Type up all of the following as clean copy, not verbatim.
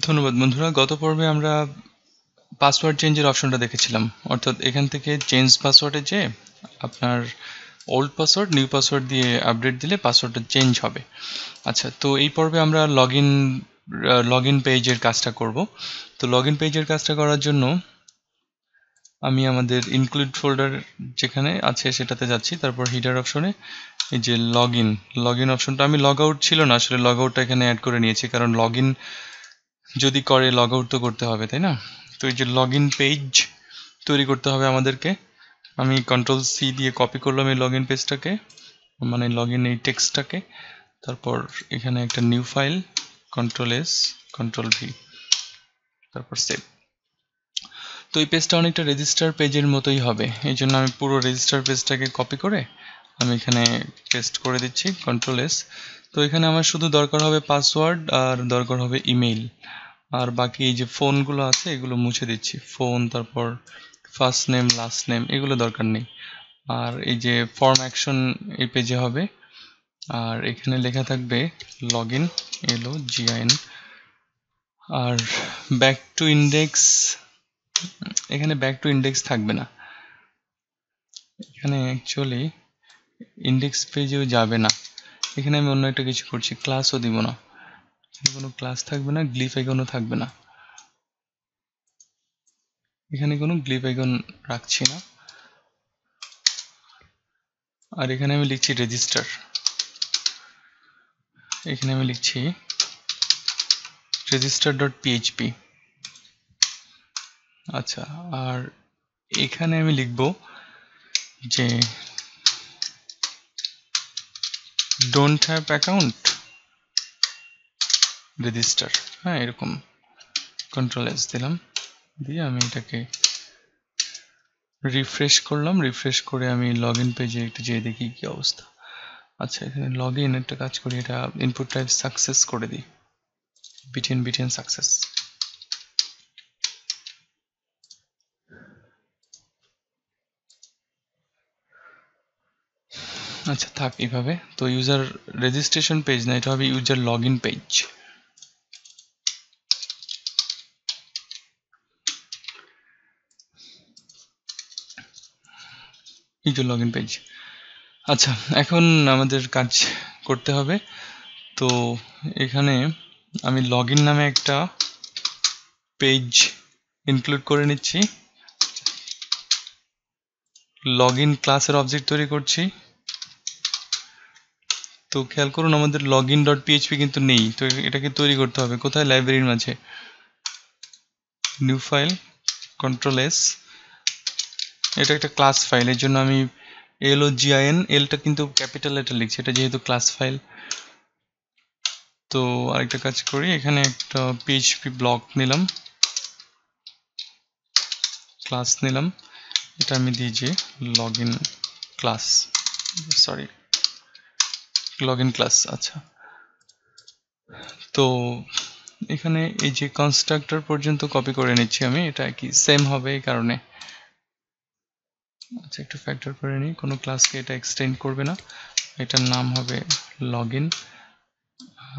ধন্যবাদ বন্ধুরা। গত পর্বে আমরা পাসওয়ার্ড চেঞ্জের অপশনটা দেখেছিলাম, অর্থাৎ এখান থেকে চেঞ্জ পাসওয়ার্ডে যে আপনার ওল্ড পাসওয়ার্ড নিউ পাসওয়ার্ড দিয়ে আপডেট দিলে পাসওয়ার্ডটা চেঞ্জ হবে। আচ্ছা, তো এই পর্বে আমরা লগ ইন পেজের কাজটা করব। তো লগ ইন পেজের কাজটা করার জন্য আমি আমাদের ইনক্লুড ফোল্ডার যেখানে আছে সেটাতে যাচ্ছি, তারপর হিডার অপশনে এই যে লগ ইন অপশনটা, আমি লগ আউট ছিল না, আসলে লগ আউটটা এখানে অ্যাড করে নিয়েছি, কারণ লগ ইন যদি করে লগ আউট তো করতে হবে, তাই না? তো এই যে লগ ইন পেজ তৈরি করতে হবে আমাদেরকে। আমি কন্ট্রোল-C দিয়ে কপি করলাম এই লগ ইন পেজটাকে, মানে লগ ইন এই টেক্সটটাকে। তারপর এখানে একটা নিউ ফাইল, কন্ট্রোল-S কন্ট্রোল-V, তারপর সেভ। তো এই পেজটা অনেকটা রেজিস্টার পেজের মতোই হবে, এই জন্য আমি পুরো রেজিস্টার পেজটাকে কপি করে আমি এখানে পেস্ট করে দিচ্ছি, কন্ট্রোল-S। তো এখানে আমার শুধু দরকার হবে পাসওয়ার্ড আর দরকার হবে ইমেইল, আর বাকি এই যে ফোনগুলো আছে এগুলো মুছে দিচ্ছি, ফোন, তারপর ফার্স্ট নেম লাস্ট নেম এগুলো দরকার নেই। আর এই যে ফর্ম অ্যাকশন এই পেজে হবে, আর এখানে লেখা থাকবে লগইন, LOGIN। আর ব্যাক টু ইন্ডেক্স, এখানে ব্যাক টু ইন্ডেক্স থাকবে না, এখানে অ্যাকচুয়ালি ইন্ডেক্স পেজেও যাবে না। এখানে আমি অন্য একটা কিছু করছি, ক্লাসও দিব না, এখানে কোনো ক্লাস থাকবে না, গ্লিফ আইকনও থাকবে না, এখানে কোনো গ্লিফ আইকন রাখছি না। আর এখানে আমি লিখছি রেজিস্টার, এখানে আমি লিখছি register.php। আচ্ছা, আর এখানে আমি লিখব যে ডোন্ট হ্যাভ অ্যাকাউন্ট রেজিস্টার, হ্যাঁ এরকম কন্ট্রোল-S দিলাম, দিয়ে আমি এটাকে রিফ্রেশ করলাম, রিফ্রেশ করে আমি লগ ইন পেজে একটু যেয়ে দেখি কি অবস্থা। আচ্ছা, এখানে লগ ইন একটা কাজ করি, এটা ইনপুট টাইপ সাকসেস করে দিই, বিটিএন সাকসেস। আচ্ছা থাক এইভাবে। তো ইউজার রেজিস্ট্রেশন পেজ না, এটা হবে user log in page. User log in page. আচ্ছা, এখন আমাদের কাজ করতে হবে। তো এখানে আমি লগ ইন নামে একটা পেজ ইনক্লুড করে নিচ্ছি, লগ ইন ক্লাসের অবজেক্ট তৈরি করছি। তো খেয়াল করুন আমাদের login.php কিন্তু নেই, তো এটাকে তৈরি করতে হবে কোথায়? লাইব্রেরির মাঝে, নিউ ফাইল, কন্ট্রোল-S। এটা একটা ক্লাস ফাইল, এর জন্য আমি LOGIN, এলটা কিন্তু ক্যাপিটাল লেটার লিখছি, এটা যেহেতু ক্লাস ফাইল। তো আরেকটা কাজ করি, এখানে একটা PHP ব্লক নিলাম, ক্লাস নিলাম, এটা আমি দিই যে login class, sorry login class. আচ্ছা, তো এখানে এই যে কনস্ট্রাক্টর পর্যন্ত কপি করে নিচ্ছি আমি, এটা কি সেম হবে এই কারণে। আচ্ছা, একটু ফ্যাক্টর করে নিই, কোনো ক্লাসকে এটা এক্সটেন্ড করবে না, এটার নাম হবে লগইন,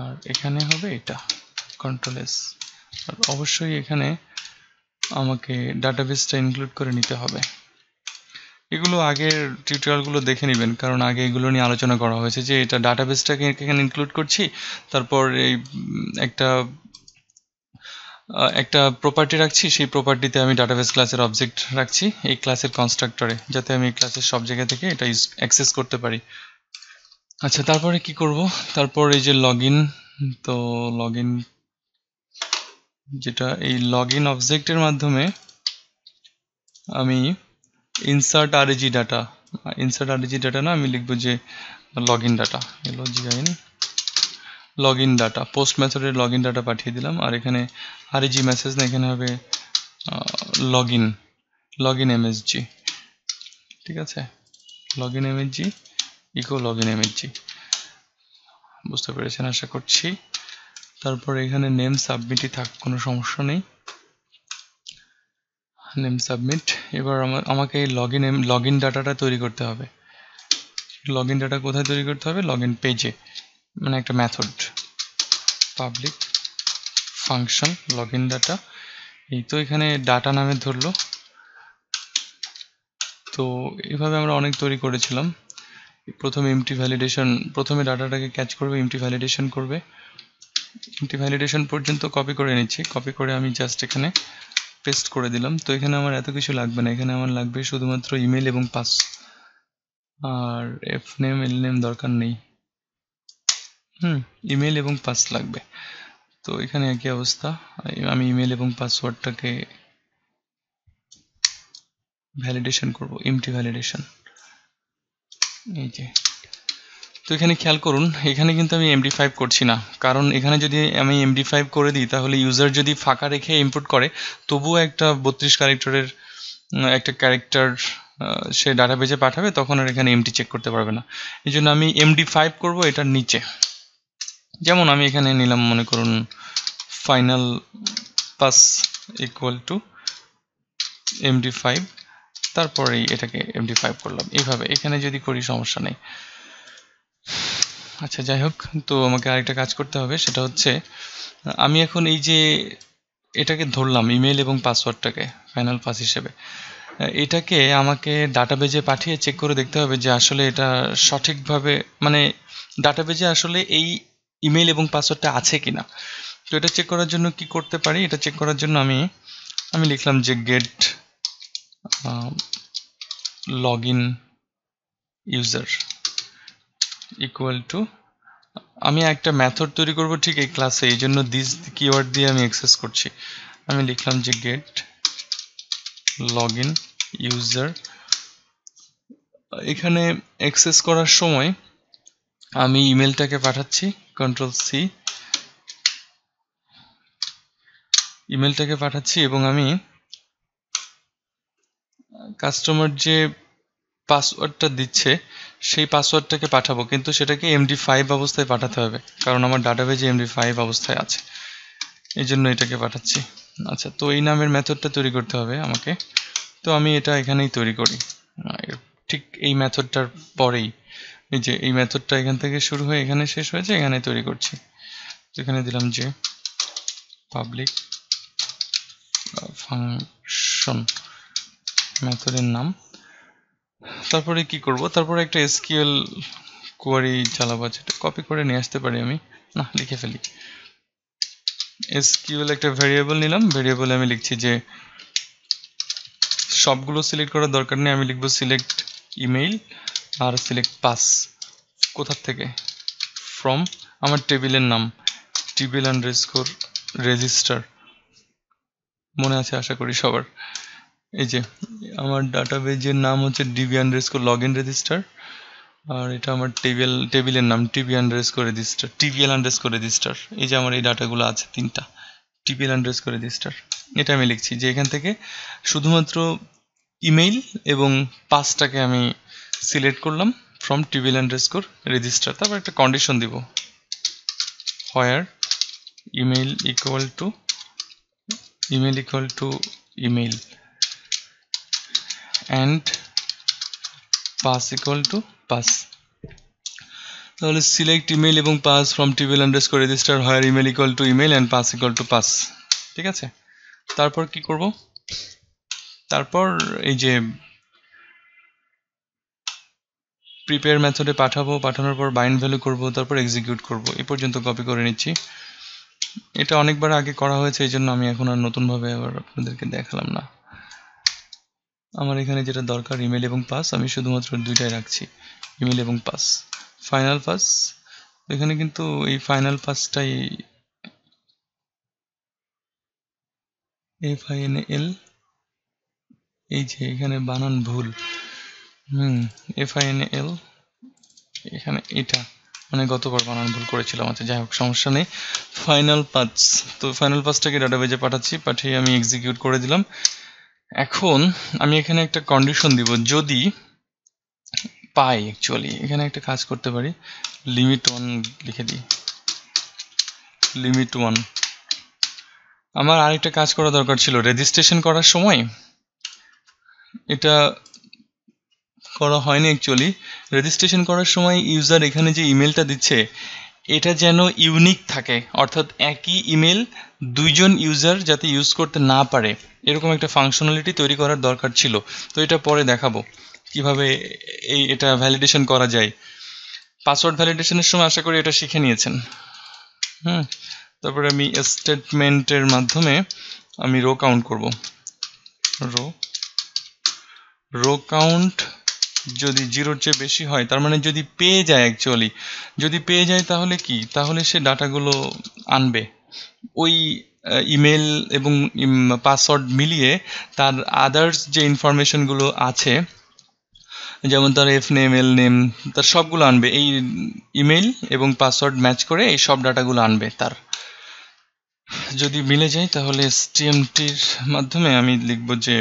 আর এখানে হবে এটা কন্ট্রোল-S। আর অবশ্যই এখানে আমাকে ডাটাবেসটা ইনক্লুড করে নিতে হবে। এগুলো আগের টিউটোরিয়ালগুলো দেখে নেবেন, কারণ আগে এগুলো নিয়ে আলোচনা করা হয়েছে যে এটা ডাটাবেসটাকে এখানে ইনক্লুড করছি, তারপর এই একটা প্রপার্টি রাখছি, সেই প্রপার্টিতে আমি ডাটাবেস ক্লাসের অবজেক্ট রাখছি এই ক্লাসের কনস্ট্রাক্টরে, যাতে আমি ক্লাসের সব জায়গা থেকে এটা অ্যাক্সেস করতে পারি। আচ্ছা, তারপরে কি করব? তারপর এই যে লগইন, তো লগইন যেটা এই লগইন অবজেক্টের মাধ্যমে আমি ইনসার্ট আরইজি ডাটা না, আমি লিখবো যে login data, LOGIN login data, post মেথডের লগইন ডাটা পাঠিয়ে দিলাম। আর এখানে আরইজি মেসেজ না, এখানে হবে লগইন MSG, ঠিক আছে, login MSG echo login MSG, বুঝতে পেরেছেন আশা করছি। তারপর এখানে নেম সাবমিটই থাক, কোনো সমস্যা নেই, নেম সাবমিট। এবার আমাকে এই লগইন ডাটাটা তৈরি করতে হবে। লগইন ডাটা কোথায় তৈরি করতে হবে? লগইন পেজে, মানে একটা method public function login data, এই তো এখানে ডাটা নামে ধরলো। তো এইভাবে আমরা অনেক তৈরি করেছিলাম। প্রথমে এমটি ভ্যালিডেশন, প্রথমে ডাটাটাকে ক্যাচ করবে, এমটি ভ্যালিডেশন করবে। এমটি ভ্যালিডেশন পর্যন্ত কপি করে নিচ্ছি, কপি করে আমি জাস্ট এখানে পেস্ট করে দিলাম। তো এখানে আমার এত কিছু লাগবে না, এখানে আমার লাগবে শুধুমাত্র ইমেল এবং পাস, আর এফ নেম এল নেম দরকার নেই। ইমেল এবং পাস লাগবে। তো এখানে একই অবস্থা, আমি ইমেল এবং পাসওয়ার্ডটাকে ভ্যালিডেশন করব, এমটি ভ্যালিডেশন। এই যে, তো এখানে খেয়াল করুন, এখানে কিন্তু আমি MD5 করছি না, কারণ এখানে যদি আমি MD5 করে দিই তাহলে ইউজার যদি ফাঁকা রেখে ইনপুট করে তবুও একটা 32 ক্যারেক্টারের একটা ক্যারেক্টার সে ডাটাবেজে পাঠাবে, তখন আর এখানে এমটি চেক করতে পারবে না। এই জন্য আমি MD5 করব এটার নিচে। যেমন আমি এখানে নিলাম, মনে করুন final pass equal to MD5, তারপরে এটাকে MD5 করলাম। এইভাবে এখানে যদি করি সমস্যা নেই। আচ্ছা, যাই হোক, তো আমাকে আরেকটা কাজ করতে হবে, সেটা হচ্ছে আমি এখন এই যে এটাকে ধরলাম ইমেল এবং পাসওয়ার্ডটাকে ফাইনাল পাস হিসেবে, এটাকে আমাকে ডাটাবেজে পাঠিয়ে চেক করে দেখতে হবে যে আসলে এটা সঠিকভাবে, মানে ডাটাবেজে আসলে এই ইমেল এবং পাসওয়ার্ডটা আছে কিনা। তো এটা চেক করার জন্য কি করতে পারি, এটা চেক করার জন্য আমি লিখলাম যে get login user equal to, আমি একটা মেথড তৈরি করব ঠিক এই ক্লাসে, এই জন্য দিস কিওয়ার্ড দিয়ে আমি অ্যাক্সেস করছি। আমি লিখলাম যে গেট লগইন ইউজার। এখানে অ্যাক্সেস করার সময় আমি ইমেলটাকে পাঠাচ্ছি, Ctrl+C, ইমেলটাকে পাঠাচ্ছি এবং আমি কাস্টমার যে পাসওয়ার্ডটা দিচ্ছে সেই পাসওয়ার্ডটাকে পাঠাবো, কিন্তু সেটাকে MD5 অবস্থায় পাঠাতে হবে, কারণ আমার ডাটাবেজে MD5 অবস্থায় আছে, এই জন্য এটাকে পাঠাচ্ছি। আচ্ছা, তো এই নামের মেথডটা তৈরি করতে হবে আমাকে। তো আমি এটা এখানেই তৈরি করি, ঠিক এই মেথডটার পরেই। এই যে এই মেথডটা এখান থেকে শুরু হয়ে এখানে শেষ হয়েছে, এখানে তৈরি করছি। এখানে দিলাম যে পাবলিক ফাংশন মেথডের নাম। তারপরে কি করব, তারপরে একটা SQL কোয়ারি চালাবো। যেটা কপি করে নিয়ে আসতে পারি, আমি না লিখে ফেলি। SQL একটা ভেরিয়েবল নিলাম, ভেরিয়েবলে আমি লিখছি যে সবগুলো সিলেক্ট করার দরকার নেই, আমি লিখবো সিলেক্ট ইমেইল আর সিলেক্ট পাস। কোথা থেকে? ফ্রম আমার টেবিলের নাম table_register, মনে আছে আশা করি সবার। এই যে আমার ডাটাবেজের নাম হচ্ছে db_login_register, আর এটা আমার টেবিলের নাম tbl_register। এই যে আমার এই ডাটাগুলো আছে তিনটা, tbl_register। এটা আমি লিখছি যে এখান থেকে শুধুমাত্র ইমেইল এবং পাসটাকে আমি সিলেক্ট করলাম ফ্রম tbl_register। তারপর একটা কন্ডিশন দিব, where email equal to email and pass equal to pass। তাহলে সিলেক্ট ইমেল এবং past form tbl_register where email equal to email and pass equal to pass। ঠিক আছে, তারপর কি করব, তারপর এই যে প্রিপেয়ার মেথডে পাঠাবো, পাঠানোর পর বাইন্ড ভ্যালু করব, তারপর এক্সিকিউট করব। এই পর্যন্ত কপি করে নিচ্ছি। এটা অনেকবার আগে করা হয়েছে, এই জন্য আমি এখন আর নতুনভাবে আবার আপনাদেরকে দেখালাম না। আমার এখানে যেটা দরকার ইমেল এবং পাস, আমি শুধুমাত্র দুইটাই রাখছি, ইমেল এবং পাস। ফাইনাল পাস, এখানে কিন্তু এই ফাইনাল পাসটাই FINAL, এই যে এখানে বানান ভুল, FINAL, এখানে এটা মানে গতবার বানান ভুল করেছিলাম। আচ্ছা, যাই হোক, সমস্যা নেই। ফাইনাল পাস, তো ফাইনাল পাসটাকে ডাটাবেজে পাঠাচ্ছি, পাঠিয়ে আমি এক্সিকিউট করে দিলাম। এখন আমি এখানে একটা কন্ডিশন দিব, যদি পাই, অ্যাকচুয়ালি এখানে একটা কাজ করতে পারি, limit1 লিখে দিই, limit1। আমার আরেকটা কাজ করা দরকার ছিল, রেজিস্ট্রেশন করার সময় এটা করা হয়নি অ্যাকচুয়ালি। রেজিস্ট্রেশন করার সময় ইউজার এখানে যে ইমেলটা দিচ্ছে, এটা যেন ইউনিক থাকে, অর্থাৎ একই ইমেল দুইজন ইউজার যাতে ইউজ করতে না পারে এরকম একটা ফাংশনালিটি তৈরি করার দরকার ছিল। তো এটা পরে দেখাবো কিভাবে এটা ভ্যালিডেশন করা যায়। পাসওয়ার্ড ভ্যালিডেশনের সময় আশা করি এটা শিখে নিয়েছেন। তারপরে আমি স্টেটমেন্টের মাধ্যমে আমি রো কাউন্ট করব। রো কাউন্ট যদি 0-র চেয়ে বেশি হয়, তার মানে যদি পেয়ে যায়, অ্যাকচুয়ালি যদি পেয়ে যায় তাহলে কি, তাহলে সে ডাটাগুলো আনবে। ওই ইমেল এবং পাসওয়ার্ড মিলিয়ে তার আদার্স যে ইনফরমেশনগুলো আছে, যেমন তার এফ নেম, এল নেম, তার সবগুলো আনবে। এই ইমেল এবং পাসওয়ার্ড ম্যাচ করে এই সব ডাটাগুলো আনবে তার। যদি মিলে যায় তাহলে এসটিএমটির মাধ্যমে আমি লিখব যে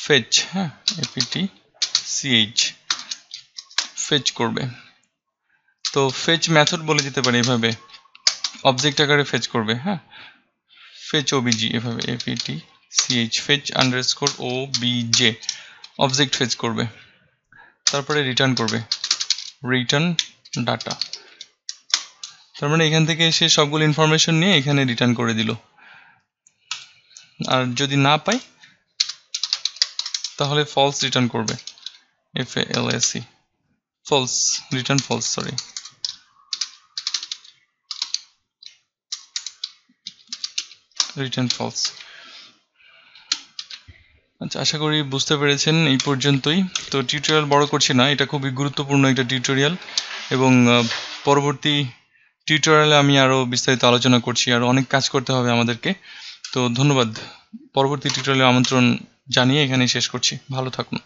ফেচ, এপিটি সিএইচ, ফেচ করবে। তো ফেচ মেথড বলে দিতে পারি এভাবে, অবজেক্ট আকারে ফেচ করবে। ফেচ ওবিজি, এভাবে এপিটি সিএইচ, fetch underscore O B J, object fetch করবে। তারপরে রিটার্ন করবে, রিটার্ন ডাটা। তার মানে এখান থেকে সে সবগুলো ইনফরমেশন নিয়ে এখানে রিটার্ন করে দিল। আর যদি না পাই তাহলে ফলস রিটার্ন করবে, FALSE, false, return false, sorry. Return false. আচ্ছা, আশা করি বুঝতে পেরেছেন এই পর্যন্তই। তো টিউটোরিয়াল বড় করছি না, এটা খুবই গুরুত্বপূর্ণ একটা টিউটোরিয়াল, এবং পরবর্তী টিউটোরিয়ালে আমি আরও বিস্তারিত আলোচনা করছি, আর অনেক কাজ করতে হবে আমাদেরকে। তো ধন্যবাদ। পরবর্তী টিউটোরিয়ালে আমন্ত্রণ জানিয়ে এখানেই শেষ করছি। ভালো থাকুন।